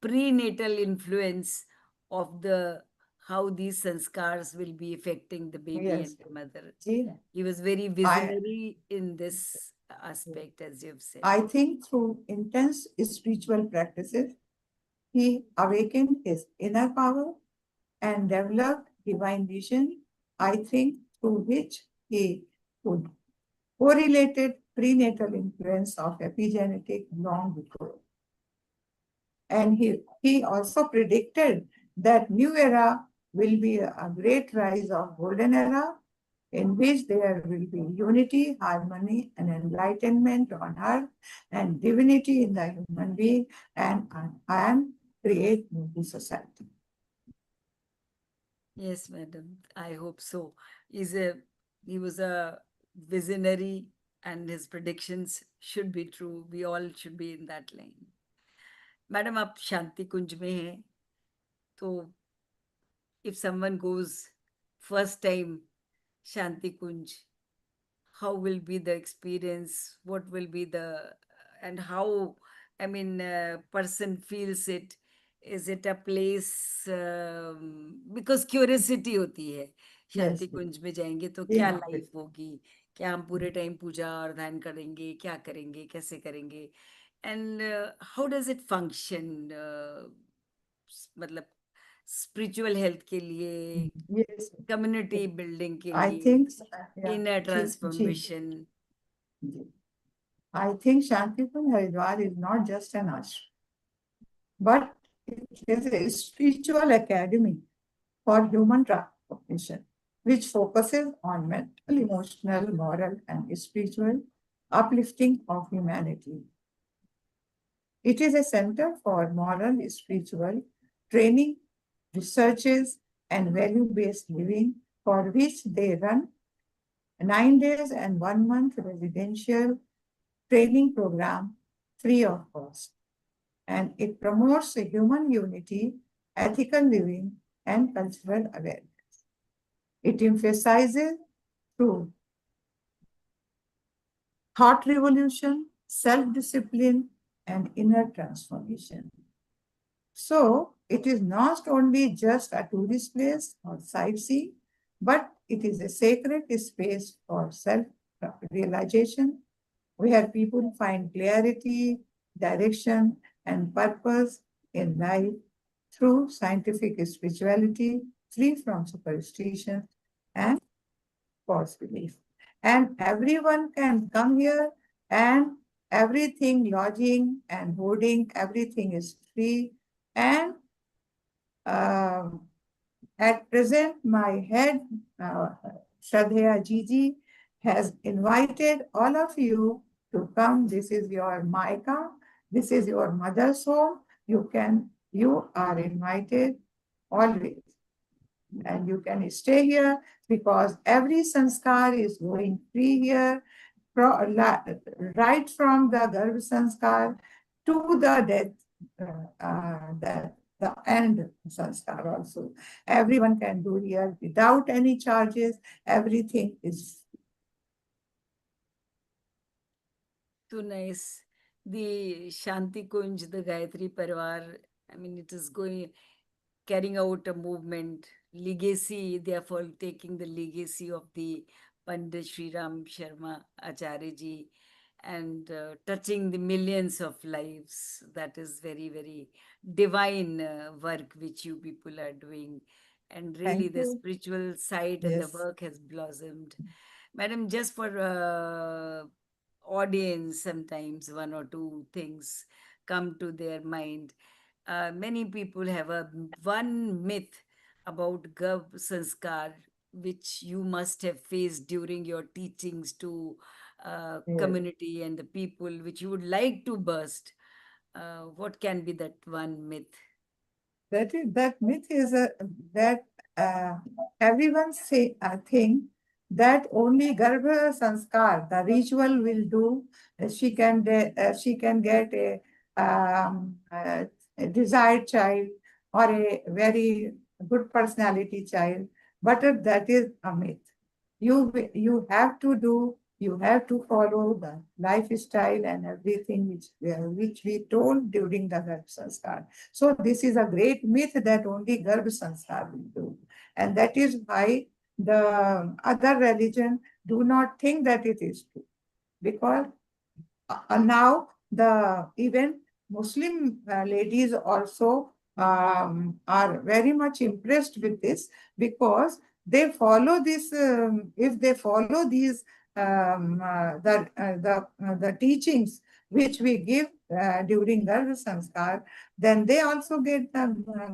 prenatal influence of the how these sanskars will be affecting the baby and Yes. the mother. See, He was very I visionary in this aspect, as you've said. I think through intense spiritual practices, he awakened his inner power and developed divine vision, I think, through which he could correlated prenatal influence of epigenetic long before. And he also predicted that new era will be a great rise of golden era in which there will be unity, harmony, and enlightenment on earth, and divinity in the human being, and create new society. Yes, madam. I hope so. He was a visionary, and his predictions should be true. We all should be in that line. Madam आप शांति कुंज में हैं तो if someone goes first time Shanti Kunj, how will be the experience, what will be the, and how, I mean, person feels it, is it a place, because curiosity होती है शांति Yes, कुंज में जाएंगे तो क्या yeah. लाइफ होगी, क्या हम पूरे टाइम पूजा और ध्यान करेंगे, क्या करेंगे, कैसे करेंगे, and how does it function, मतलब स्पिरिचुअल हेल्थ के लिए, Yes. कम्युनिटी बिल्डिंग के I लिए, think, yeah, inner Ji. transformation. I think Shantipur Haridwar is not just an ashram, but it is a spiritual academy for human transformation, which focuses on mental, emotional, moral, and spiritual uplifting of humanity. It is a center for moral, spiritual training, researches, and value-based living, for which they run 9 days and 1 month residential training program free of cost. And it promotes a human unity, ethical living, and cultural awareness. It emphasizes through thought revolution, self-discipline, and inner transformation. So it is not only just a tourist place or sightseeing, but it is a sacred space for self-realization where people find clarity, direction, and purpose in life through scientific spirituality, free from superstition and false belief. And everyone can come here, and everything, lodging and boarding, everything is free. And at present, my head, Shraddha Gigi, has invited all of you to come. This is your Maika. This is your mother's home. You are invited always. And you can stay here because every sanskar is going free here, right from the Garbh sanskar to the death, the end sanskar also. Everyone can do here without any charges. Everything is. So nice. The Shanti Kunj, the Gayatri Parivar, I mean, it is going, carrying out a movement, legacy, therefore taking the legacy of the Pandit Sri Ram Sharma Acharya ji, and touching the millions of lives. That is very, very divine work which you people are doing. And really, Thank the you. spiritual side and the Yes. work has blossomed. Madam, just for audience, sometimes one or two things come to their mind. Many people have a one myth about Garbh Sanskar, which you must have faced during your teachings to Yes. community and the people, which you would like to burst. What can be that one myth? That myth is that uh, everyone say think that only Garbha Sanskar, the ritual will do. She can get a desired child or a very good personality child, but that is a myth. You have to do You have to follow the lifestyle and everything which we told during the Garbh Sanskar. So this is a great myth that only Garbh Sanskar will do. And that is why the other religion do not think that it is true. Because now the even Muslim ladies also are very much impressed with this because they follow this. If they follow these the teachings which we give during Garbh Sanskar, then they also get a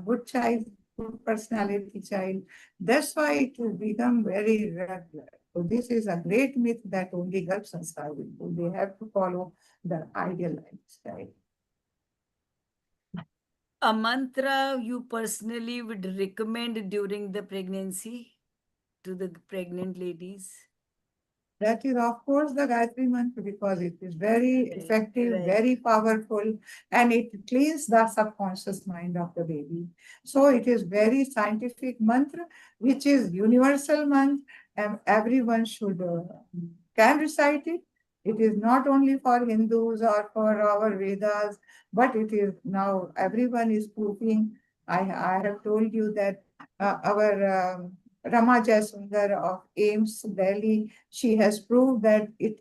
good child, good personality child. That's why it will become very regular. So this is a great myth that only Garbh Sanskar will do. They have to follow the ideal lifestyle. A mantra you personally would recommend during the pregnancy to the pregnant ladies? That is, of course, the Gayatri Mantra because it is very effective, Right. very powerful, and it cleans the subconscious mind of the baby. So it is very scientific mantra, which is universal mantra, and everyone should can recite it. It is not only for Hindus or for our Vedas, but it is now everyone is proving. I have told you that our Rama Sundar of AIMS Delhi, she has proved that it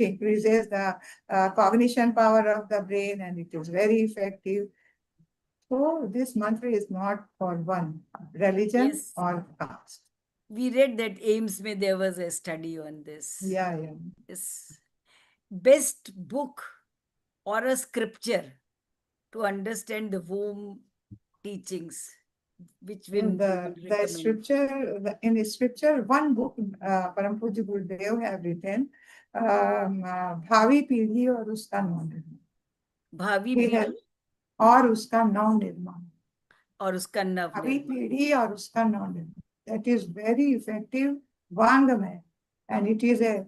increases the cognition power of the brain and it is very effective. So this mantra is not for one religion Yes. or caste. We read that AIMS may there was a study on this. Yeah, yeah. Yes. Best book or a scripture to understand the womb teachings. Which one you will The recommend? scripture, in the scripture, one book Param Pujya Gurudev have written, Bhavi Pidhi और उसका नौ निर्माण. Bhavi He has Pidhi और उसका नौ निर्माण. और उसका नव अभी निर्माण. पीढ़ी और उसका knowledge. That is very effective Vangame, and it is a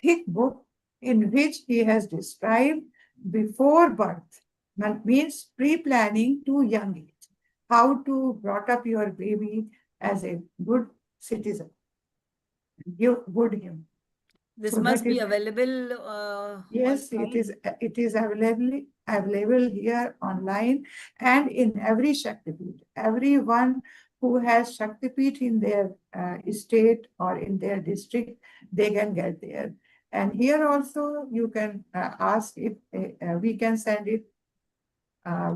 thick book in which he has described before birth, that means pre-planning to young age, how to brought up your baby as a good citizen, good human. This So that must be is available yes, online. it is available here online and in every Shaktipeeth. Everyone who has Shaktipeeth in their state or in their district, they can get there. And here also you can ask if we can send it.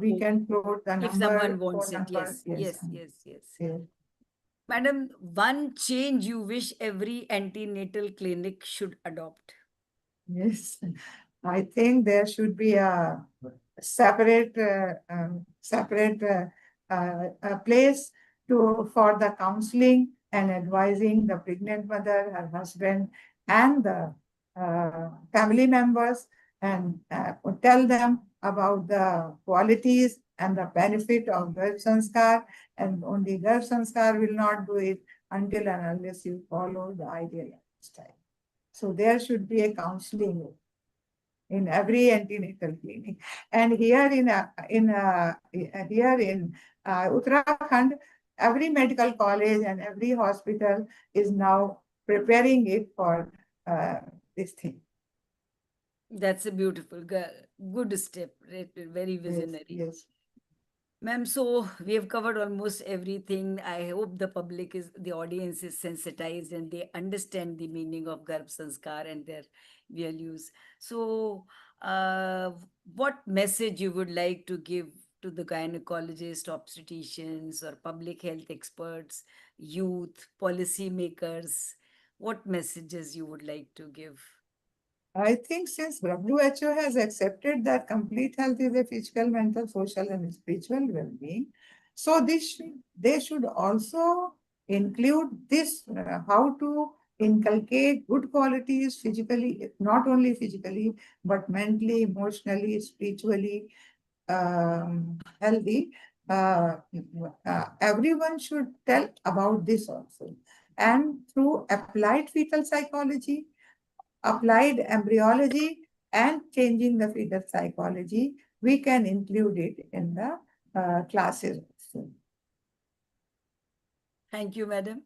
We can quote the If someone number, wants phone it, number. yes, Yes, yes, yes, yes. yes. Madam, one change you wish every antenatal clinic should adopt? Yes, I think there should be a separate a place to for the counseling and advising the pregnant mother, her husband, and the family members, and tell them about the qualities and the benefit of Garbh Sanskar, and only Garbh Sanskar will not do it until and unless you follow the ideal lifestyle. So there should be a counseling in every antenatal clinic. And here in Uttarakhand, every medical college and every hospital is now preparing it for this thing. That's a beautiful, good step, right? Very Yes, visionary. yes. Ma'am, so we have covered almost everything. I hope the audience is sensitized and they understand the meaning of Garbh Sanskar and their values. So, uh, what message you would like to give to the gynecologists, obstetricians, or public health experts, youth, policy makers? What messages you would like to give? I think since WHO has accepted that complete health is a physical, mental, social, and spiritual well-being, so they should also include this how to inculcate good qualities physically, not only physically, but mentally, emotionally, spiritually healthy. Everyone should tell about this also. And through applied fetal psychology, applied embryology, and changing the fetal psychology, we can include it in the classes also. Thank you, madam.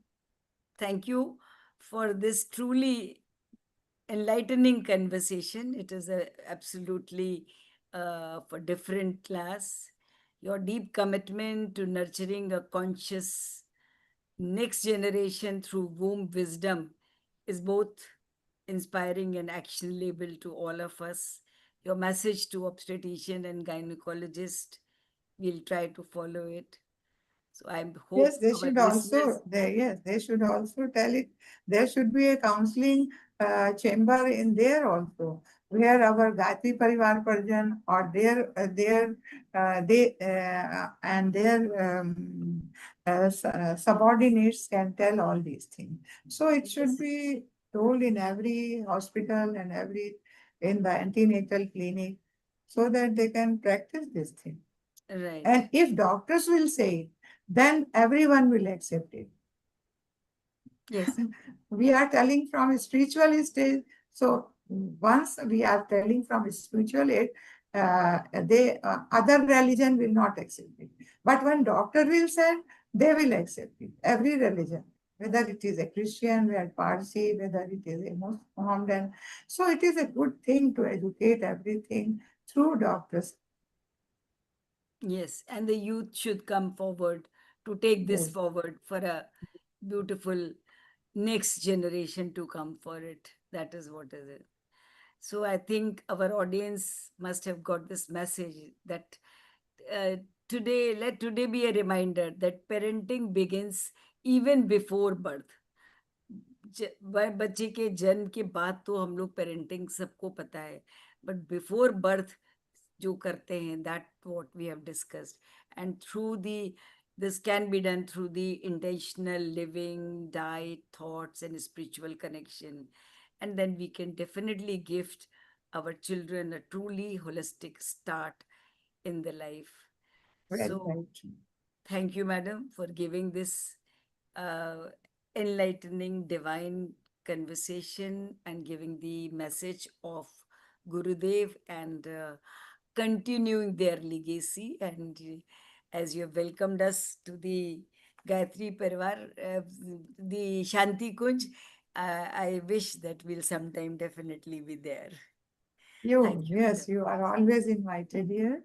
Thank you for this truly enlightening conversation. It is a absolutely for different class. Your deep commitment to nurturing a conscious next generation through womb wisdom is both inspiring and actionable to all of us. Your message to obstetrician and gynecologist, we'll try to follow it. So I Yes, hope they our should listeners, also, they should also tell it. There should be a counseling chamber in there also, where our Gayatri Parivar Parjan or their subordinates can tell all these things. So it should yes, be told in every hospital and in the antenatal clinic, so that they can practice this thing. right, And if doctors will say it, then everyone will accept it. yes, We are telling from a spiritual stage. So once we are telling from a spiritual age, other religion will not accept it. But when doctor will say, they will accept it. Every religion, whether it is a Christian, whether Parsi, whether it is a Mohammedan. So it is a good thing to educate everything through doctors. yes. And the youth should come forward to take this Yes. forward for a beautiful next generation to come for it. That is what is it. So I think our audience must have got this message that uh, let today be a reminder that parenting begins even before birth. बच्चे के जन्म के बाद तो हम लोग parenting सबको पता है, बट बिफोर बर्थ जो करते हैं, that what we have discussed, and through the this can be done through the intentional living, diet, thoughts, and spiritual connection. And then we can definitely gift our children a truly holistic start in the life. Very, So very true. thank you, madam, for giving this uh, enlightening divine conversation and giving the message of Gurudev and continuing their legacy. And as you have welcomed us to the Gayatri Parivar, the Shanti Kunj, I wish that we'll sometime definitely be there. You, Thank you, yes, madam. you are always invited here,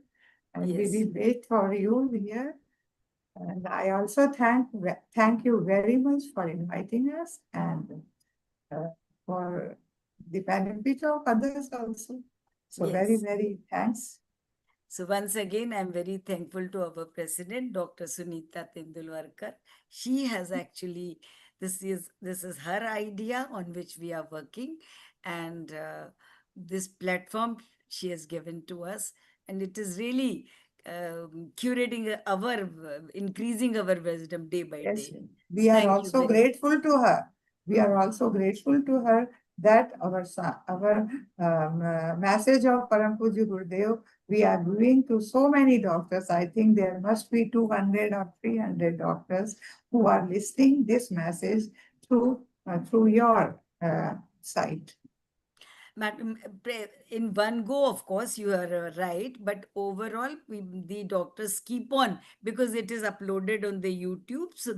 and we Yes, will wait for you here. And I also thank you very much for inviting us and uh, for the benefit of others also. So very, yes. very thanks. So once again, I'm very thankful to our president, Dr. Sunita Tandulwadkar. She has actually this is her idea on which we are working, and this platform she has given to us, and it is really curating increasing our wisdom day by Yes, day. we are Thank you also very much. grateful to her. We are also grateful to her that our message of Param Pujya Gurudev, we are giving to so many doctors. I think there must be 200 or 300 doctors who are listening this message through your site. Madam, in one go, of course, you are right. But overall, the doctors keep on because it is uploaded on the YouTube. So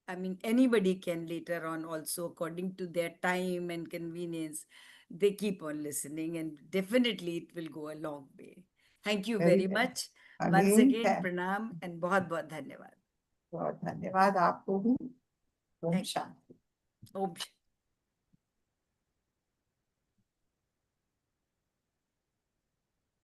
I mean, anybody can later on also, according to their time and convenience, they keep on listening, and definitely it will go a long way. Thank you Very, very very. much. Once Again, again, pranam and बहुत बहुत धन्यवाद. बहुत धन्यवाद आपको भी. ओम Thank शांति. Om